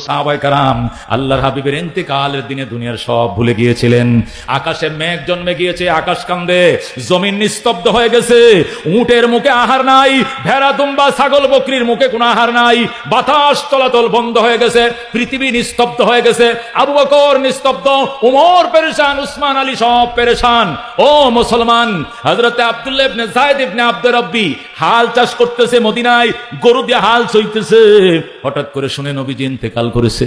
সাহাবায়ে কেরাম আল্লাহর হাবিবের ইন্তেকালের দিনে দুনিয়ার সব ভুলে গিয়েছিলেন। আকাশে মেঘ জন্মে গিয়েছে, আকাশ কান্দে, জমিন নিস্তব্ধ হয়ে গেছে, উটের মুখে আহার নাই, ভেড়া দুম্বা ছাগল বকরির মুখে কোনো আহার নাই, বাতাস চলাচল বন্ধ হয়ে গেছে, পৃথিবী নিস্তব্ধ হয়ে গেছে। আবু বকর নিস্তব্ধ, উমর পেরেশান, উসমান আলী সব পেরেশান। ও মুসলমান, হযরত আব্দুল্লাহ ইবনে যায়েদ ইবনে আব্দুর রাব্বি হাল চাষ করতেছে মদিনায়, গরু দিয়ে হাল চইতেছে। হঠাৎ করে শুনে নবীজি ইন্তেকাল করেছে।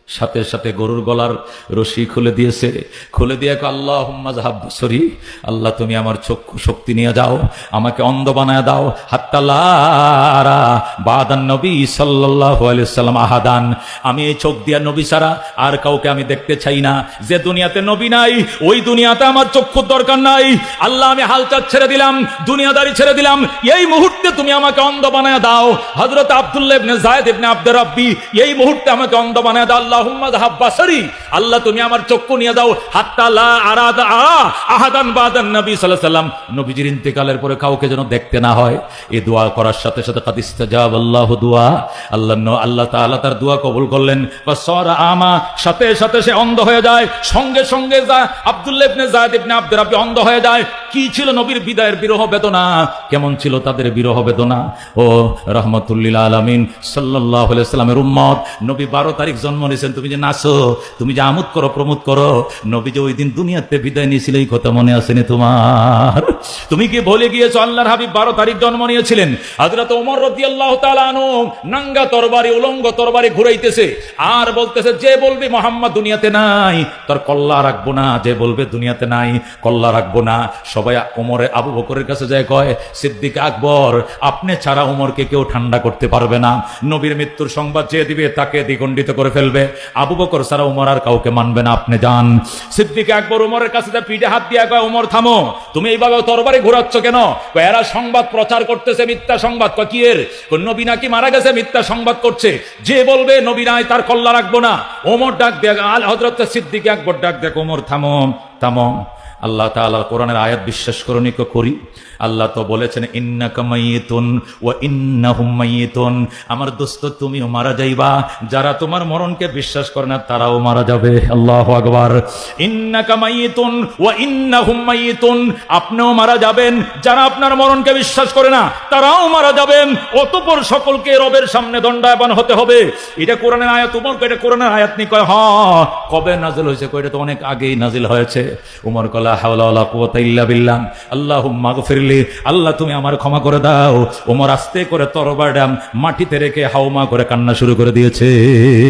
সাথে সাথে গরুর গলার রশি খুলে দিয়েছে, খুলে দিয়ে আল্লাহুম্মা যাহাব বসরি, আল্লাহ তুমি আমার চক্ষু শক্তি নিয়ে যাও, আমাকে অন্ধ বানায় দাও। হাত্তা লা আরা বাদান নবী সাল্লাল্লাহু আলাইহি ওয়াসাল্লাম আহাদান, আমি এই চোখ দিয়া নবী ছাড়া আর কাউকে আমি দেখতে চাই না। যে দুনিয়াতে নবী নাই ওই দুনিয়াতে আমার চক্ষুর দরকার নাই। আল্লাহ আমি হালচাল ছেড়ে দিলাম, দুনিয়াদারি ছেড়ে দিলাম, এই মুহূর্তে তুমি আমাকে অন্ধ বানায় দাও। হযরত আব্দুল্লাহ ইবনে যায়েদ ইবনে আব্দুর রাব্বি এই মুহূর্তে আমাকে অন্ধ বানায় দাও। আল্লাহুম্মা যাহাব বাসারি, আল্লাহ তুমি আমার চক্ষু নিয়ে দাও। হাত্তা লা আরাদা আহাদান বাদান নবী সাল্লাল্লাহু আলাইহি ওয়াসাল্লাম, নবীজির ইন্তেকালের পরে কাউকে যেন দেখতে না হয়। এই দোয়া করার সাথে সাথে কাদ ইস্তাজাব আল্লাহু দুআ, আল্লাহ তাআলা তার দোয়া কবুল করলেন। ফাসারা আমা, সাথে সাথে সে অন্ধ হয়ে যায়। সঙ্গে সঙ্গে আব্দুল্লাহ ইবনে যায়েদ ইবনে আব্দুর রাব্বি অন্ধ হয়ে যায়। কি ছিল নবীর বিদায়ের বিরহ বেদনা, কেমন ছিল তাদের বিরহ বেদনা। ও রাহমাতুল লিল আলামিন সাল্লাল্লাহু আলাইহি ওয়াসাল্লামের উম্মত, নবী 12 তারিখ জন্ম নিয়েছেন। তুমি যে নাচো, তুমি যে আমোদ করো, প্রমোদ করো, নবী যে ওই দিন দুনিয়াতে বিদায় নিয়েছিল এই কথা মনে আসেনি তোমার? তুমি কি ভুলে গিয়েছো আল্লাহর হাবিব 12 তারিখ জন্ম নিয়েছিলেন? হযরত ওমর রাদিয়াল্লাহু তাআলা আনহু নাঙ্গা তরবারি, উলঙ্গ তরবারি ঘুরাইতেছে আর বলতেছে, যে বলবে মুহাম্মদ দুনিয়াতে নাই তার কল্লা রাখবো না, যে বলবে দুনিয়াতে নাই কল্লা রাখবো না। সবাই ওমরে আবু বকরের কাছে যায়, কয় সিদ্দিক আকবর, আপনি ছাড়া ওমরকে কেউ ঠান্ডা করতে পারবে না। নবীর মৃত্যুর সংবাদ যে দিবে তাকে দ্বিখণ্ডিত করে ফেলবে। আবু বকর ছাড়া ওমর আর কাউকে মানবে না, আপনি যান। সিদ্দিক আকবর ওমরের কাছে পিঠে হাত দিয়ে কয়, ওমর থামো, তুমি এইভাবে তরবারি ঘোরাচ্ছ কেন? এরা সংবাদ প্রচার করতেছে, মিথ্যা সংবাদ। কি এর নবী নাকি মারা গেছে, মিথ্যা সংবাদ করছে। যে বলবে নবী নাই তার কল্লা রাখবো না। ওমর ডাক দেখ, হযরত সিদ্দিক আকবর ডাক দেখ, ওমর থামো থামো। আল্লাহ তাআলার কোরআনের আয়াত বিশ্বাস করনি করি? আল্লাহ তো বলেছেন ইন্নাকা মাইয়িতুন ওয়া ইন্নাহুম মাইয়িতুন, আমার দোস্ত তুমিও মারা যাইবা, যারা তোমার মরণকে বিশ্বাস করে না তারাও মারা যাবে। আল্লাহু আকবার। ইন্নাকা মাইয়িতুন ওয়া ইন্নাহুম মাইয়িতুন, আপনিও মারা যাবেন, যারা আপনার মরণকে বিশ্বাস করে না তারাও মারা যাবেন। অতঃপর সকলকে রবের সামনে দণ্ডায়মান হতে হবে। এটা কোরআনের আয়াত। উমর কয় এটা কোরআনের আয়াত নি? কয় হ্যাঁ। কবে নাজিল হয়েছে? কয় এটা তো অনেক আগেই নাজিল হয়েছে। উমর কয় লা হাওলা ওয়ালা কুওয়াতা ইল্লা বিল্লাহ, আল্লাহুম্মা গফিরলি, আল্লাহ তুমি আমার ক্ষমা করে দাও। ওমর আস্তে করে তরবারটা মাটিতে রেখে হাওমা করে কান্না শুরু করে দিয়েছে।